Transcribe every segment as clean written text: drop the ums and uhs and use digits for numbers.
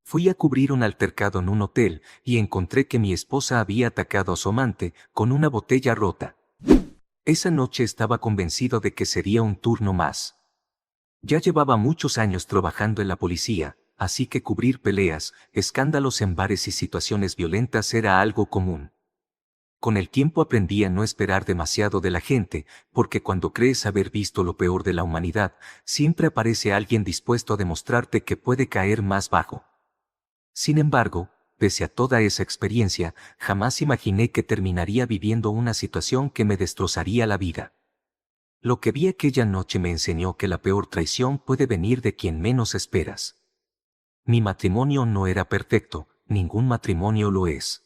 Fui a cubrir un altercado en un hotel y encontré que mi esposa había atacado a su amante con una botella rota. Esa noche estaba convencido de que sería un turno más. Ya llevaba muchos años trabajando en la policía, así que cubrir peleas, escándalos en bares y situaciones violentas era algo común. Con el tiempo aprendí a no esperar demasiado de la gente, porque cuando crees haber visto lo peor de la humanidad, siempre aparece alguien dispuesto a demostrarte que puede caer más bajo. Sin embargo, pese a toda esa experiencia, jamás imaginé que terminaría viviendo una situación que me destrozaría la vida. Lo que vi aquella noche me enseñó que la peor traición puede venir de quien menos esperas. Mi matrimonio no era perfecto, ningún matrimonio lo es.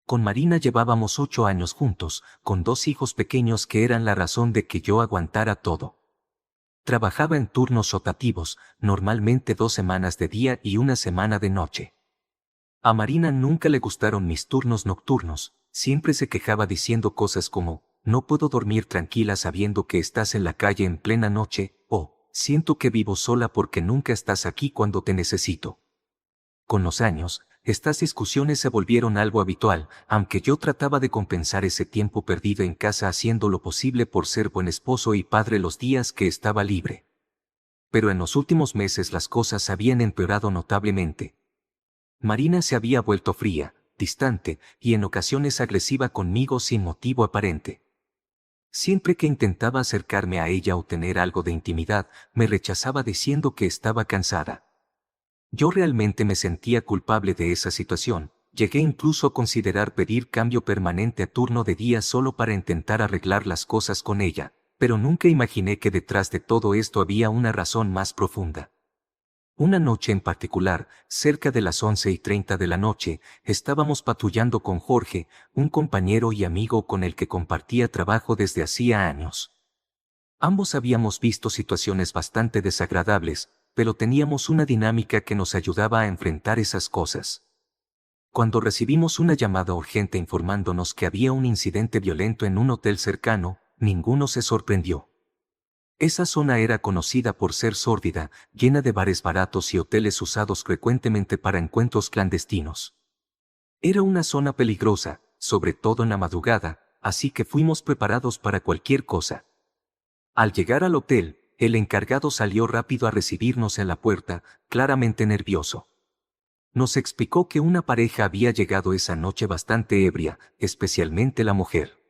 Con Marina llevábamos 8 años juntos, con 2 hijos pequeños que eran la razón de que yo aguantara todo. Trabajaba en turnos rotativos, normalmente 2 semanas de día y 1 semana de noche. A Marina nunca le gustaron mis turnos nocturnos, siempre se quejaba diciendo cosas como, no puedo dormir tranquila sabiendo que estás en la calle en plena noche, o, siento que vivo sola porque nunca estás aquí cuando te necesito. Con los años, estas discusiones se volvieron algo habitual, aunque yo trataba de compensar ese tiempo perdido en casa haciendo lo posible por ser buen esposo y padre los días que estaba libre. Pero en los últimos meses las cosas habían empeorado notablemente. Marina se había vuelto fría, distante, y en ocasiones agresiva conmigo sin motivo aparente. Siempre que intentaba acercarme a ella o tener algo de intimidad, me rechazaba diciendo que estaba cansada. Yo realmente me sentía culpable de esa situación, llegué incluso a considerar pedir cambio permanente a turno de día solo para intentar arreglar las cosas con ella, pero nunca imaginé que detrás de todo esto había una razón más profunda. Una noche en particular, cerca de las 11:30 de la noche, estábamos patrullando con Jorge, un compañero y amigo con el que compartía trabajo desde hacía años. Ambos habíamos visto situaciones bastante desagradables, pero teníamos una dinámica que nos ayudaba a enfrentar esas cosas. Cuando recibimos una llamada urgente informándonos que había un incidente violento en un hotel cercano, ninguno se sorprendió. Esa zona era conocida por ser sórdida, llena de bares baratos y hoteles usados frecuentemente para encuentros clandestinos. Era una zona peligrosa, sobre todo en la madrugada, así que fuimos preparados para cualquier cosa. Al llegar al hotel, el encargado salió rápido a recibirnos en la puerta, claramente nervioso. Nos explicó que una pareja había llegado esa noche bastante ebria, especialmente la mujer.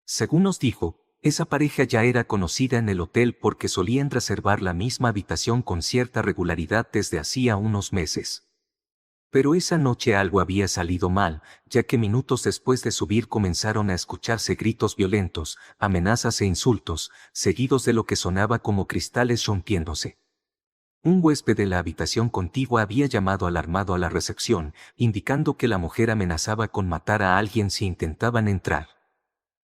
Según nos dijo, esa pareja ya era conocida en el hotel porque solían reservar la misma habitación con cierta regularidad desde hacía unos meses. Pero esa noche algo había salido mal, ya que minutos después de subir comenzaron a escucharse gritos violentos, amenazas e insultos, seguidos de lo que sonaba como cristales rompiéndose. Un huésped de la habitación contigua había llamado alarmado a la recepción, indicando que la mujer amenazaba con matar a alguien si intentaban entrar.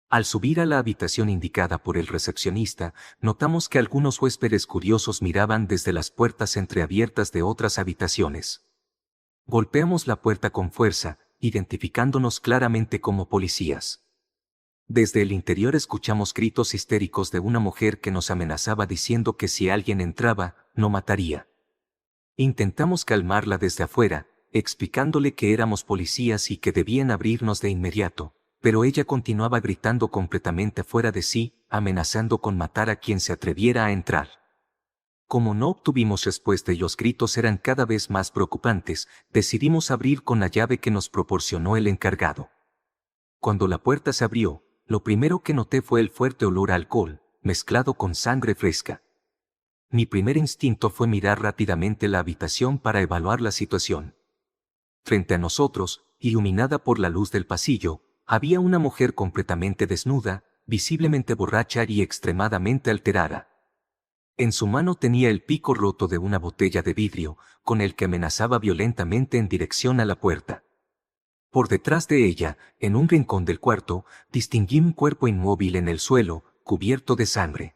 Al subir a la habitación indicada por el recepcionista, notamos que algunos huéspedes curiosos miraban desde las puertas entreabiertas de otras habitaciones. Golpeamos la puerta con fuerza, identificándonos claramente como policías. Desde el interior escuchamos gritos histéricos de una mujer que nos amenazaba diciendo que si alguien entraba, no mataría. Intentamos calmarla desde afuera, explicándole que éramos policías y que debían abrirnos de inmediato, pero ella continuaba gritando completamente fuera de sí, amenazando con matar a quien se atreviera a entrar. Como no obtuvimos respuesta y los gritos eran cada vez más preocupantes, decidimos abrir con la llave que nos proporcionó el encargado. Cuando la puerta se abrió, lo primero que noté fue el fuerte olor a alcohol, mezclado con sangre fresca. Mi primer instinto fue mirar rápidamente la habitación para evaluar la situación. Frente a nosotros, iluminada por la luz del pasillo, había una mujer completamente desnuda, visiblemente borracha y extremadamente alterada. En su mano tenía el pico roto de una botella de vidrio, con el que amenazaba violentamente en dirección a la puerta. Por detrás de ella, en un rincón del cuarto, distinguí un cuerpo inmóvil en el suelo, cubierto de sangre.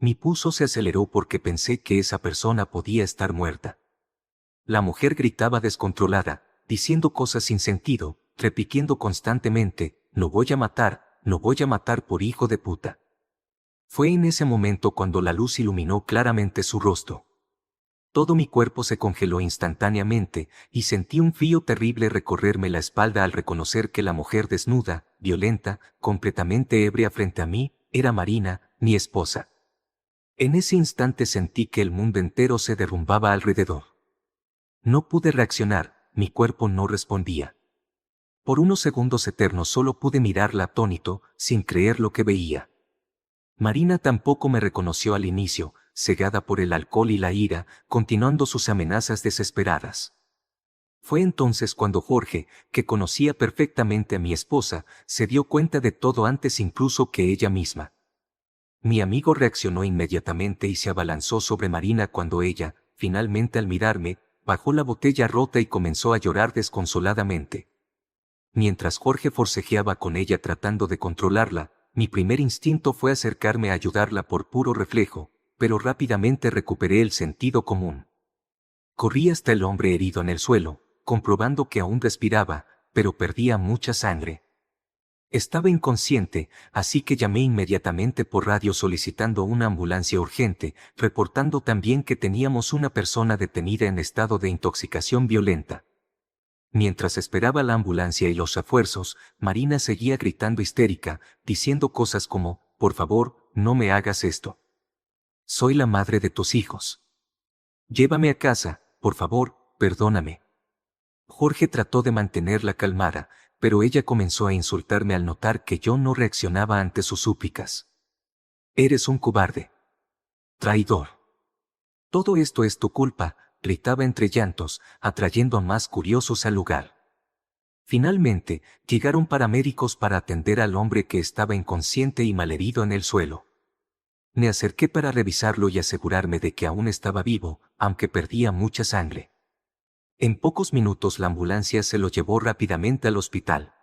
Mi pulso se aceleró porque pensé que esa persona podía estar muerta. La mujer gritaba descontrolada, diciendo cosas sin sentido, repitiendo constantemente, no voy a matar por hijo de puta. Fue en ese momento cuando la luz iluminó claramente su rostro. Todo mi cuerpo se congeló instantáneamente, y sentí un frío terrible recorrerme la espalda al reconocer que la mujer desnuda, violenta, completamente ebria frente a mí, era Marina, mi esposa. En ese instante sentí que el mundo entero se derrumbaba alrededor. No pude reaccionar, mi cuerpo no respondía. Por unos segundos eternos solo pude mirarla atónito, sin creer lo que veía. Marina tampoco me reconoció al inicio, cegada por el alcohol y la ira, continuando sus amenazas desesperadas. Fue entonces cuando Jorge, que conocía perfectamente a mi esposa, se dio cuenta de todo antes incluso que ella misma. Mi amigo reaccionó inmediatamente y se abalanzó sobre Marina cuando ella, finalmente al mirarme, bajó la botella rota y comenzó a llorar desconsoladamente. Mientras Jorge forcejeaba con ella tratando de controlarla, mi primer instinto fue acercarme a ayudarla por puro reflejo, pero rápidamente recuperé el sentido común. Corrí hasta el hombre herido en el suelo, comprobando que aún respiraba, pero perdía mucha sangre. Estaba inconsciente, así que llamé inmediatamente por radio solicitando una ambulancia urgente, reportando también que teníamos una persona detenida en estado de intoxicación violenta. Mientras esperaba la ambulancia y los refuerzos, Marina seguía gritando histérica, diciendo cosas como, por favor, no me hagas esto. Soy la madre de tus hijos. Llévame a casa, por favor, perdóname. Jorge trató de mantenerla calmada, pero ella comenzó a insultarme al notar que yo no reaccionaba ante sus súplicas. Eres un cobarde. Traidor. Todo esto es tu culpa, gritaba entre llantos, atrayendo a más curiosos al lugar. Finalmente, llegaron paramédicos para atender al hombre que estaba inconsciente y malherido en el suelo. Me acerqué para revisarlo y asegurarme de que aún estaba vivo, aunque perdía mucha sangre. En pocos minutos la ambulancia se lo llevó rápidamente al hospital.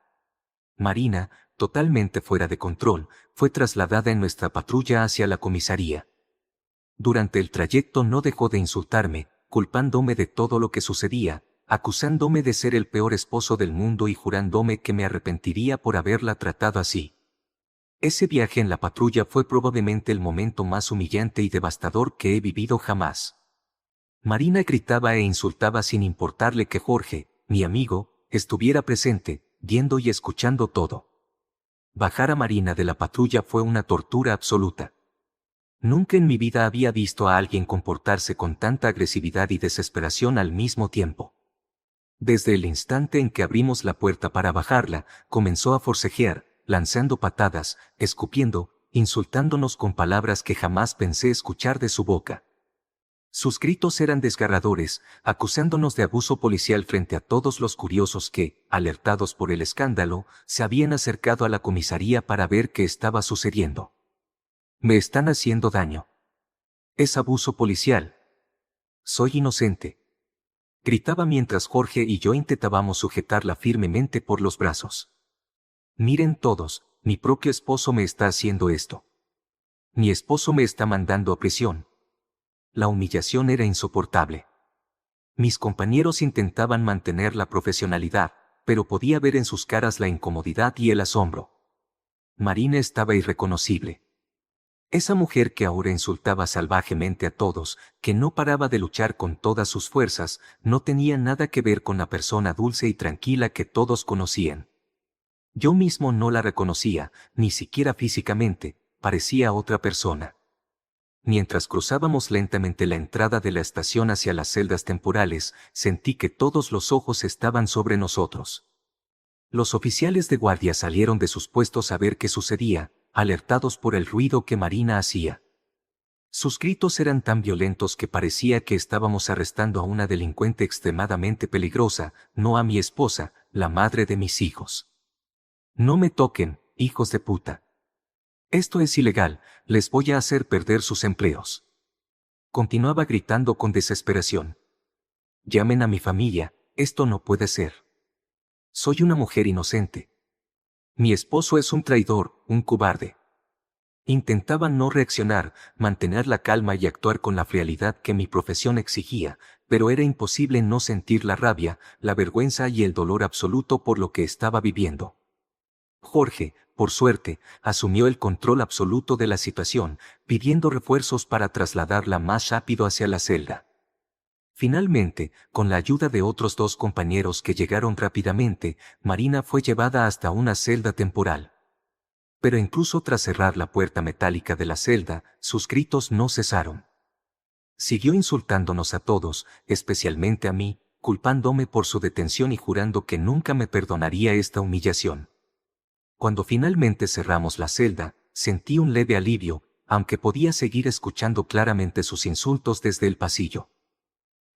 Marina, totalmente fuera de control, fue trasladada en nuestra patrulla hacia la comisaría. Durante el trayecto no dejó de insultarme, culpándome de todo lo que sucedía, acusándome de ser el peor esposo del mundo y jurándome que me arrepentiría por haberla tratado así. Ese viaje en la patrulla fue probablemente el momento más humillante y devastador que he vivido jamás. Marina gritaba e insultaba sin importarle que Jorge, mi amigo, estuviera presente, viendo y escuchando todo. Bajar a Marina de la patrulla fue una tortura absoluta. Nunca en mi vida había visto a alguien comportarse con tanta agresividad y desesperación al mismo tiempo. Desde el instante en que abrimos la puerta para bajarla, comenzó a forcejear, lanzando patadas, escupiendo, insultándonos con palabras que jamás pensé escuchar de su boca. Sus gritos eran desgarradores, acusándonos de abuso policial frente a todos los curiosos que, alertados por el escándalo, se habían acercado a la comisaría para ver qué estaba sucediendo. Me están haciendo daño. Es abuso policial. Soy inocente. Gritaba mientras Jorge y yo intentábamos sujetarla firmemente por los brazos. Miren todos, mi propio esposo me está haciendo esto. Mi esposo me está mandando a prisión. La humillación era insoportable. Mis compañeros intentaban mantener la profesionalidad, pero podía ver en sus caras la incomodidad y el asombro. Marina estaba irreconocible. Esa mujer que ahora insultaba salvajemente a todos, que no paraba de luchar con todas sus fuerzas, no tenía nada que ver con la persona dulce y tranquila que todos conocían. Yo mismo no la reconocía, ni siquiera físicamente, parecía otra persona. Mientras cruzábamos lentamente la entrada de la estación hacia las celdas temporales, sentí que todos los ojos estaban sobre nosotros. Los oficiales de guardia salieron de sus puestos a ver qué sucedía, alertados por el ruido que Marina hacía. Sus gritos eran tan violentos que parecía que estábamos arrestando a una delincuente extremadamente peligrosa, no a mi esposa, la madre de mis hijos. No me toquen, hijos de puta. Esto es ilegal, les voy a hacer perder sus empleos. Continuaba gritando con desesperación. Llamen a mi familia, esto no puede ser. Soy una mujer inocente. Mi esposo es un traidor, un cobarde. Intentaba no reaccionar, mantener la calma y actuar con la frialdad que mi profesión exigía, pero era imposible no sentir la rabia, la vergüenza y el dolor absoluto por lo que estaba viviendo. Jorge, por suerte, asumió el control absoluto de la situación, pidiendo refuerzos para trasladarla más rápido hacia la celda. Finalmente, con la ayuda de otros 2 compañeros que llegaron rápidamente, Marina fue llevada hasta una celda temporal. Pero incluso tras cerrar la puerta metálica de la celda, sus gritos no cesaron. Siguió insultándonos a todos, especialmente a mí, culpándome por su detención y jurando que nunca me perdonaría esta humillación. Cuando finalmente cerramos la celda, sentí un leve alivio, aunque podía seguir escuchando claramente sus insultos desde el pasillo.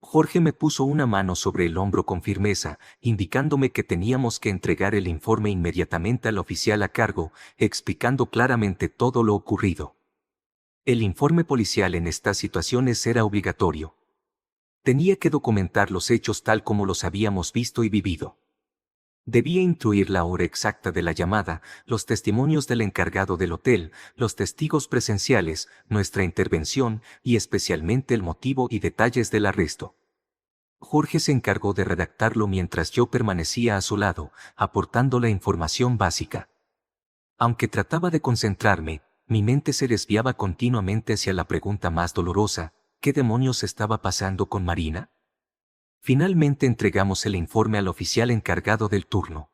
Jorge me puso una mano sobre el hombro con firmeza, indicándome que teníamos que entregar el informe inmediatamente al oficial a cargo, explicando claramente todo lo ocurrido. El informe policial en estas situaciones era obligatorio. Tenía que documentar los hechos tal como los habíamos visto y vivido. Debía incluir la hora exacta de la llamada, los testimonios del encargado del hotel, los testigos presenciales, nuestra intervención y especialmente el motivo y detalles del arresto. Jorge se encargó de redactarlo mientras yo permanecía a su lado, aportando la información básica. Aunque trataba de concentrarme, mi mente se desviaba continuamente hacia la pregunta más dolorosa: ¿qué demonios estaba pasando con Marina? Finalmente entregamos el informe al oficial encargado del turno.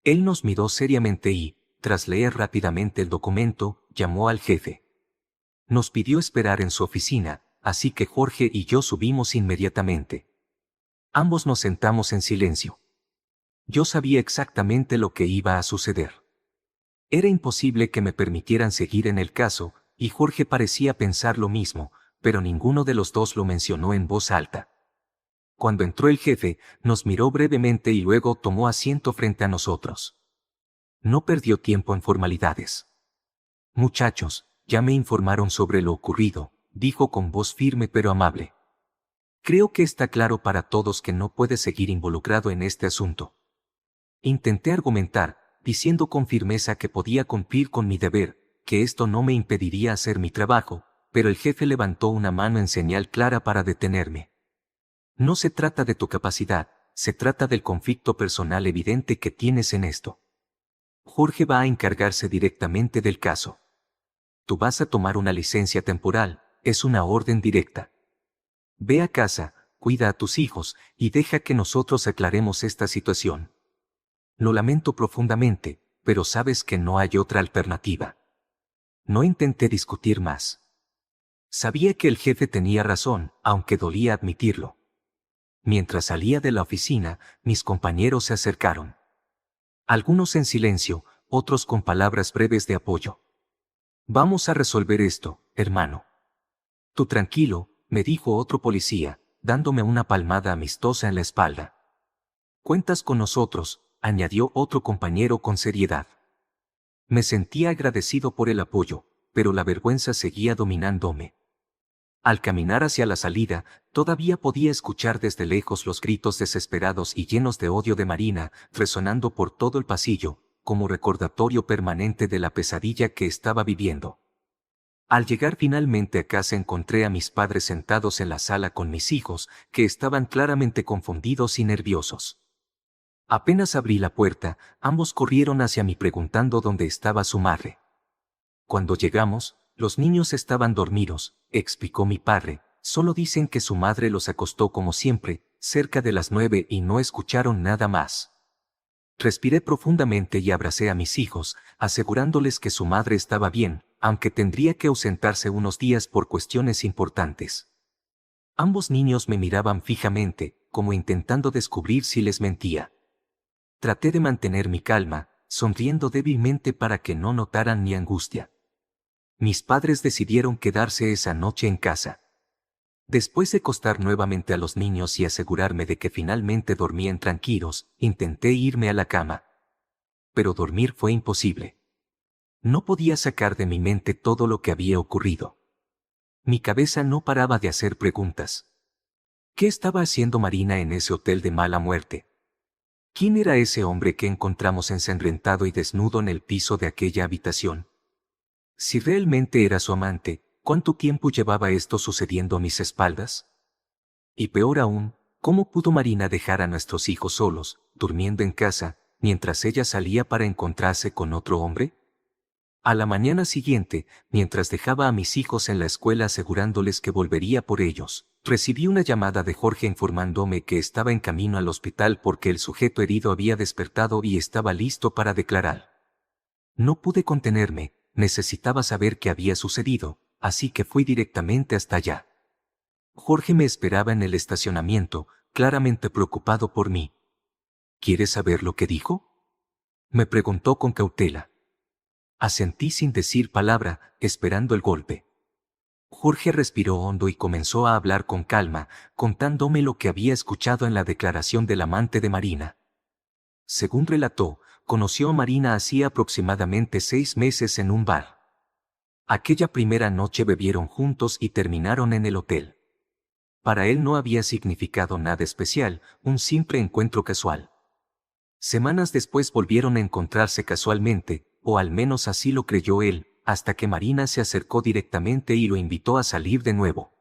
Él nos miró seriamente y, tras leer rápidamente el documento, llamó al jefe. Nos pidió esperar en su oficina, así que Jorge y yo subimos inmediatamente. Ambos nos sentamos en silencio. Yo sabía exactamente lo que iba a suceder. Era imposible que me permitieran seguir en el caso, y Jorge parecía pensar lo mismo, pero ninguno de los dos lo mencionó en voz alta. Cuando entró el jefe, nos miró brevemente y luego tomó asiento frente a nosotros. No perdió tiempo en formalidades. Muchachos, ya me informaron sobre lo ocurrido, dijo con voz firme pero amable. Creo que está claro para todos que no puede seguir involucrado en este asunto. Intenté argumentar, diciendo con firmeza que podía cumplir con mi deber, que esto no me impediría hacer mi trabajo, pero el jefe levantó una mano en señal clara para detenerme. No se trata de tu capacidad, se trata del conflicto personal evidente que tienes en esto. Jorge va a encargarse directamente del caso. Tú vas a tomar una licencia temporal, es una orden directa. Ve a casa, cuida a tus hijos, y deja que nosotros aclaremos esta situación. Lo lamento profundamente, pero sabes que no hay otra alternativa. No intenté discutir más. Sabía que el jefe tenía razón, aunque dolía admitirlo. Mientras salía de la oficina, mis compañeros se acercaron. Algunos en silencio, otros con palabras breves de apoyo. Vamos a resolver esto, hermano. Tú tranquilo, me dijo otro policía, dándome una palmada amistosa en la espalda. Cuentas con nosotros, añadió otro compañero con seriedad. Me sentía agradecido por el apoyo, pero la vergüenza seguía dominándome. Al caminar hacia la salida, todavía podía escuchar desde lejos los gritos desesperados y llenos de odio de Marina, resonando por todo el pasillo, como recordatorio permanente de la pesadilla que estaba viviendo. Al llegar finalmente a casa encontré a mis padres sentados en la sala con mis hijos, que estaban claramente confundidos y nerviosos. Apenas abrí la puerta, ambos corrieron hacia mí preguntando dónde estaba su madre. Cuando llegamos, los niños estaban dormidos, explicó mi padre, solo dicen que su madre los acostó como siempre, cerca de las 9 y no escucharon nada más. Respiré profundamente y abracé a mis hijos, asegurándoles que su madre estaba bien, aunque tendría que ausentarse unos días por cuestiones importantes. Ambos niños me miraban fijamente, como intentando descubrir si les mentía. Traté de mantener mi calma, sonriendo débilmente para que no notaran mi angustia. Mis padres decidieron quedarse esa noche en casa. Después de acostar nuevamente a los niños y asegurarme de que finalmente dormían tranquilos, intenté irme a la cama. Pero dormir fue imposible. No podía sacar de mi mente todo lo que había ocurrido. Mi cabeza no paraba de hacer preguntas. ¿Qué estaba haciendo Marina en ese hotel de mala muerte? ¿Quién era ese hombre que encontramos ensangrentado y desnudo en el piso de aquella habitación? Si realmente era su amante, ¿cuánto tiempo llevaba esto sucediendo a mis espaldas? Y peor aún, ¿cómo pudo Marina dejar a nuestros hijos solos, durmiendo en casa, mientras ella salía para encontrarse con otro hombre? A la mañana siguiente, mientras dejaba a mis hijos en la escuela asegurándoles que volvería por ellos, Recibí una llamada de Jorge informándome que estaba en camino al hospital porque el sujeto herido había despertado y estaba listo para declarar. No pude contenerme, necesitaba saber qué había sucedido, así que fui directamente hasta allá. Jorge me esperaba en el estacionamiento, claramente preocupado por mí. ¿Quieres saber lo que dijo?, me preguntó con cautela. Asentí sin decir palabra, esperando el golpe. Jorge respiró hondo y comenzó a hablar con calma, contándome lo que había escuchado en la declaración del amante de Marina. Según relató, conoció a Marina hacía aproximadamente 6 meses en un bar. Aquella primera noche bebieron juntos y terminaron en el hotel. Para él no había significado nada especial, un simple encuentro casual. Semanas después volvieron a encontrarse casualmente, o al menos así lo creyó él, hasta que Marina se acercó directamente y lo invitó a salir de nuevo.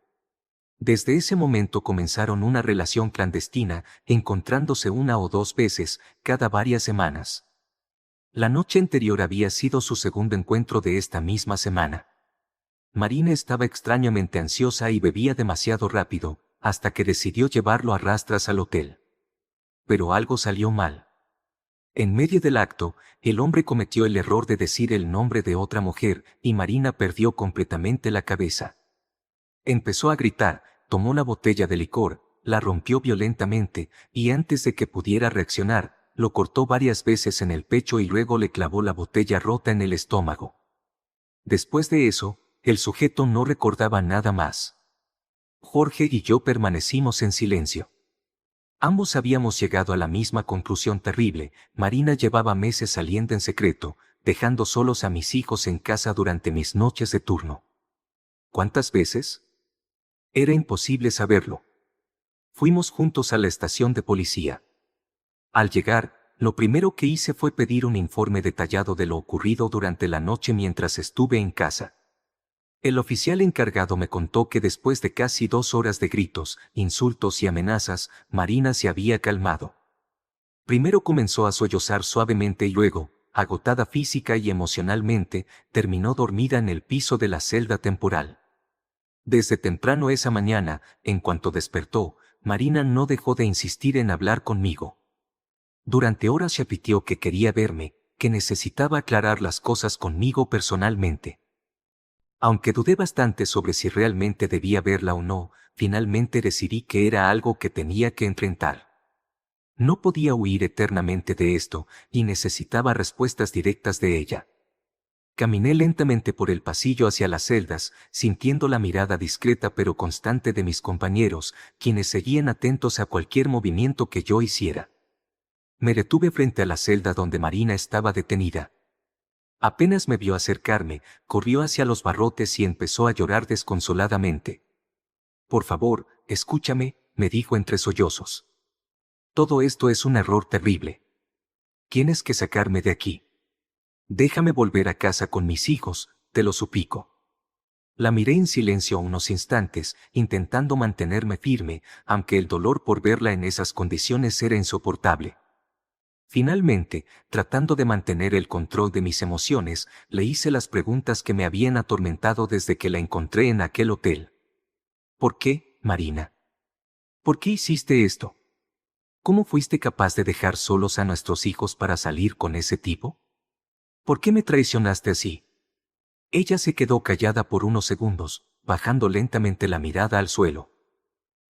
Desde ese momento comenzaron una relación clandestina, encontrándose 1 o 2 veces, cada varias semanas. La noche anterior había sido su segundo encuentro de esta misma semana. Marina estaba extrañamente ansiosa y bebía demasiado rápido, hasta que decidió llevarlo a rastras al hotel. Pero algo salió mal. En medio del acto, el hombre cometió el error de decir el nombre de otra mujer, y Marina perdió completamente la cabeza. Empezó a gritar, tomó la botella de licor, la rompió violentamente, y antes de que pudiera reaccionar, lo cortó varias veces en el pecho y luego le clavó la botella rota en el estómago. Después de eso, el sujeto no recordaba nada más. Jorge y yo permanecimos en silencio. Ambos habíamos llegado a la misma conclusión terrible. Marina llevaba meses saliendo en secreto, dejando solos a mis hijos en casa durante mis noches de turno. ¿Cuántas veces? Era imposible saberlo. Fuimos juntos a la estación de policía. Al llegar, lo primero que hice fue pedir un informe detallado de lo ocurrido durante la noche mientras estuve en casa. El oficial encargado me contó que después de casi 2 horas de gritos, insultos y amenazas, Marina se había calmado. Primero comenzó a sollozar suavemente y luego, agotada física y emocionalmente, terminó dormida en el piso de la celda temporal. Desde temprano esa mañana, en cuanto despertó, Marina no dejó de insistir en hablar conmigo. Durante horas repitió que quería verme, que necesitaba aclarar las cosas conmigo personalmente. Aunque dudé bastante sobre si realmente debía verla o no, finalmente decidí que era algo que tenía que enfrentar. No podía huir eternamente de esto, y necesitaba respuestas directas de ella. Caminé lentamente por el pasillo hacia las celdas, sintiendo la mirada discreta pero constante de mis compañeros, quienes seguían atentos a cualquier movimiento que yo hiciera. Me detuve frente a la celda donde Marina estaba detenida. Apenas me vio acercarme, corrió hacia los barrotes y empezó a llorar desconsoladamente. «Por favor, escúchame», me dijo entre sollozos. «Todo esto es un error terrible. Tienes que sacarme de aquí. Déjame volver a casa con mis hijos, te lo suplico». La miré en silencio unos instantes, intentando mantenerme firme, aunque el dolor por verla en esas condiciones era insoportable. Finalmente, tratando de mantener el control de mis emociones, le hice las preguntas que me habían atormentado desde que la encontré en aquel hotel. ¿Por qué, Marina? ¿Por qué hiciste esto? ¿Cómo fuiste capaz de dejar solos a nuestros hijos para salir con ese tipo? ¿Por qué me traicionaste así? Ella se quedó callada por unos segundos, bajando lentamente la mirada al suelo.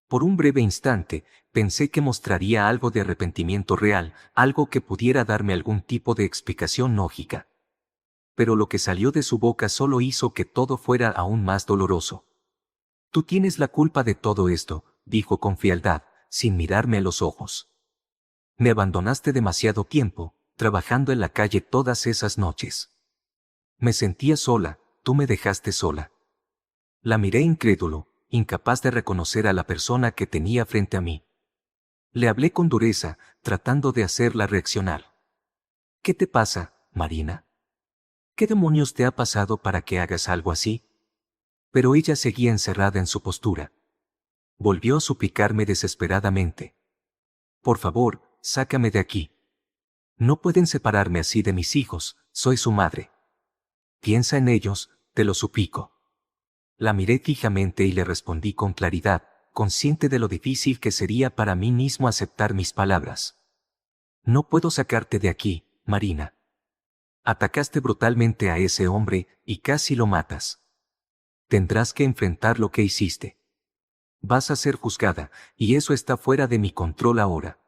Por un breve instante, pensé que mostraría algo de arrepentimiento real, algo que pudiera darme algún tipo de explicación lógica. Pero lo que salió de su boca solo hizo que todo fuera aún más doloroso. «Tú tienes la culpa de todo esto», dijo con frialdad, sin mirarme a los ojos. «Me abandonaste demasiado tiempo, trabajando en la calle todas esas noches. Me sentía sola, tú me dejaste sola». La miré incrédulo, incapaz de reconocer a la persona que tenía frente a mí. Le hablé con dureza, tratando de hacerla reaccionar. «¿Qué te pasa, Marina? ¿Qué demonios te ha pasado para que hagas algo así?» Pero ella seguía encerrada en su postura. Volvió a suplicarme desesperadamente. «Por favor, sácame de aquí. No pueden separarme así de mis hijos, soy su madre. Piensa en ellos, te lo suplico». La miré fijamente y le respondí con claridad, consciente de lo difícil que sería para mí mismo aceptar mis palabras. No puedo sacarte de aquí, Marina. Atacaste brutalmente a ese hombre y casi lo matas. Tendrás que enfrentar lo que hiciste. Vas a ser juzgada, y eso está fuera de mi control ahora.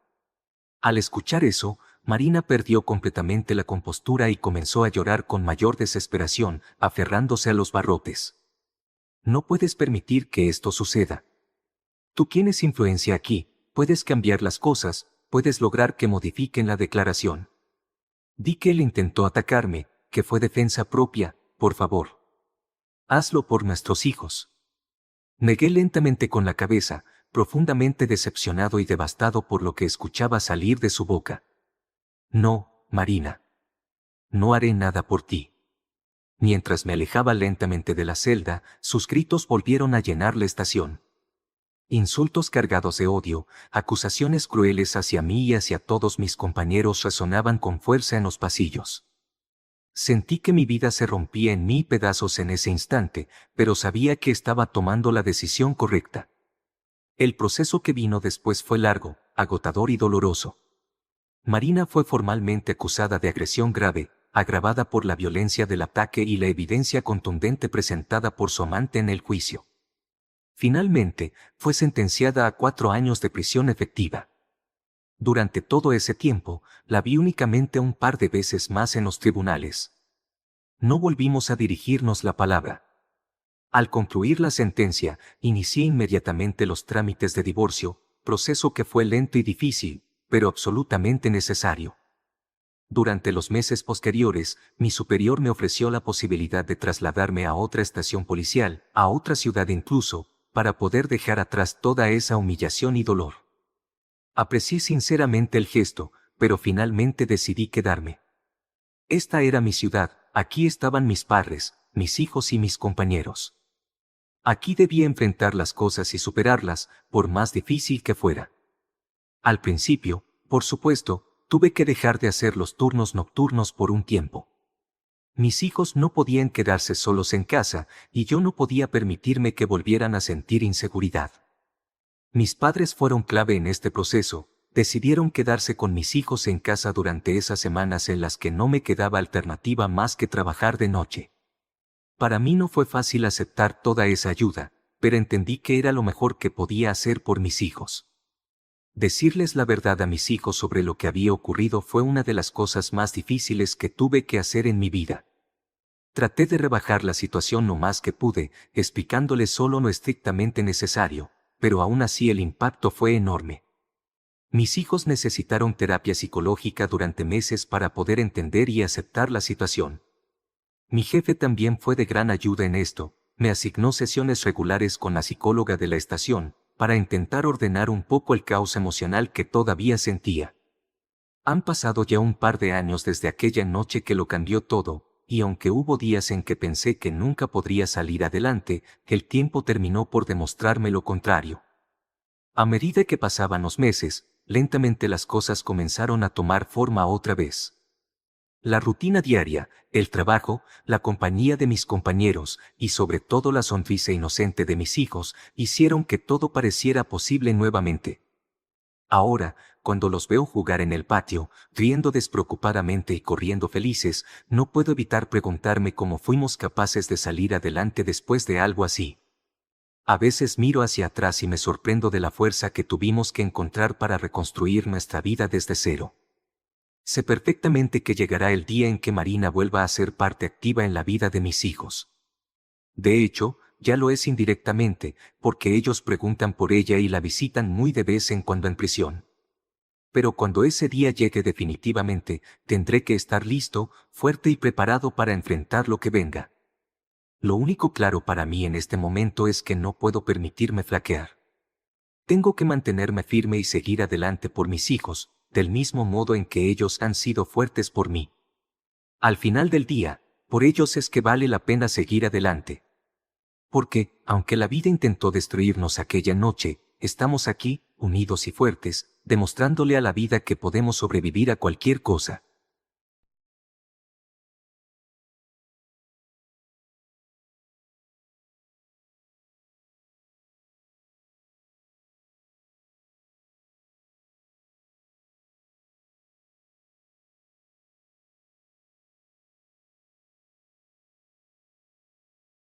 Al escuchar eso, Marina perdió completamente la compostura y comenzó a llorar con mayor desesperación, aferrándose a los barrotes. No puedes permitir que esto suceda. Tú tienes influencia aquí, puedes cambiar las cosas, puedes lograr que modifiquen la declaración. Di que él intentó atacarme, que fue defensa propia, por favor. Hazlo por nuestros hijos. Negué lentamente con la cabeza, profundamente decepcionado y devastado por lo que escuchaba salir de su boca. No, Marina. No haré nada por ti. Mientras me alejaba lentamente de la celda, sus gritos volvieron a llenar la estación. Insultos cargados de odio, acusaciones crueles hacia mí y hacia todos mis compañeros resonaban con fuerza en los pasillos. Sentí que mi vida se rompía en mil pedazos en ese instante, pero sabía que estaba tomando la decisión correcta. El proceso que vino después fue largo, agotador y doloroso. Marina fue formalmente acusada de agresión grave, agravada por la violencia del ataque y la evidencia contundente presentada por su amante en el juicio. Finalmente, fue sentenciada a 4 años de prisión efectiva. Durante todo ese tiempo, la vi únicamente un par de veces más en los tribunales. No volvimos a dirigirnos la palabra. Al concluir la sentencia, inicié inmediatamente los trámites de divorcio, proceso que fue lento y difícil, pero absolutamente necesario. Durante los meses posteriores, mi superior me ofreció la posibilidad de trasladarme a otra estación policial, a otra ciudad incluso, para poder dejar atrás toda esa humillación y dolor. Aprecié sinceramente el gesto, pero finalmente decidí quedarme. Esta era mi ciudad, aquí estaban mis padres, mis hijos y mis compañeros. Aquí debía enfrentar las cosas y superarlas, por más difícil que fuera. Al principio, por supuesto, tuve que dejar de hacer los turnos nocturnos por un tiempo. Mis hijos no podían quedarse solos en casa, y yo no podía permitirme que volvieran a sentir inseguridad. Mis padres fueron clave en este proceso, decidieron quedarse con mis hijos en casa durante esas semanas en las que no me quedaba alternativa más que trabajar de noche. Para mí no fue fácil aceptar toda esa ayuda, pero entendí que era lo mejor que podía hacer por mis hijos. Decirles la verdad a mis hijos sobre lo que había ocurrido fue una de las cosas más difíciles que tuve que hacer en mi vida. Traté de rebajar la situación lo más que pude, explicándoles solo lo estrictamente necesario, pero aún así el impacto fue enorme. Mis hijos necesitaron terapia psicológica durante meses para poder entender y aceptar la situación. Mi jefe también fue de gran ayuda en esto, me asignó sesiones regulares con la psicóloga de la estación, para intentar ordenar un poco el caos emocional que todavía sentía. Han pasado ya un par de años desde aquella noche que lo cambió todo, y aunque hubo días en que pensé que nunca podría salir adelante, el tiempo terminó por demostrarme lo contrario. A medida que pasaban los meses, lentamente las cosas comenzaron a tomar forma otra vez. La rutina diaria, el trabajo, la compañía de mis compañeros y sobre todo la sonrisa inocente de mis hijos hicieron que todo pareciera posible nuevamente. Ahora, cuando los veo jugar en el patio, riendo despreocupadamente y corriendo felices, no puedo evitar preguntarme cómo fuimos capaces de salir adelante después de algo así. A veces miro hacia atrás y me sorprendo de la fuerza que tuvimos que encontrar para reconstruir nuestra vida desde cero. Sé perfectamente que llegará el día en que Marina vuelva a ser parte activa en la vida de mis hijos. De hecho, ya lo es indirectamente, porque ellos preguntan por ella y la visitan muy de vez en cuando en prisión. Pero cuando ese día llegue definitivamente, tendré que estar listo, fuerte y preparado para enfrentar lo que venga. Lo único claro para mí en este momento es que no puedo permitirme flaquear. Tengo que mantenerme firme y seguir adelante por mis hijos, del mismo modo en que ellos han sido fuertes por mí. Al final del día, por ellos es que vale la pena seguir adelante. Porque, aunque la vida intentó destruirnos aquella noche, estamos aquí, unidos y fuertes, demostrándole a la vida que podemos sobrevivir a cualquier cosa.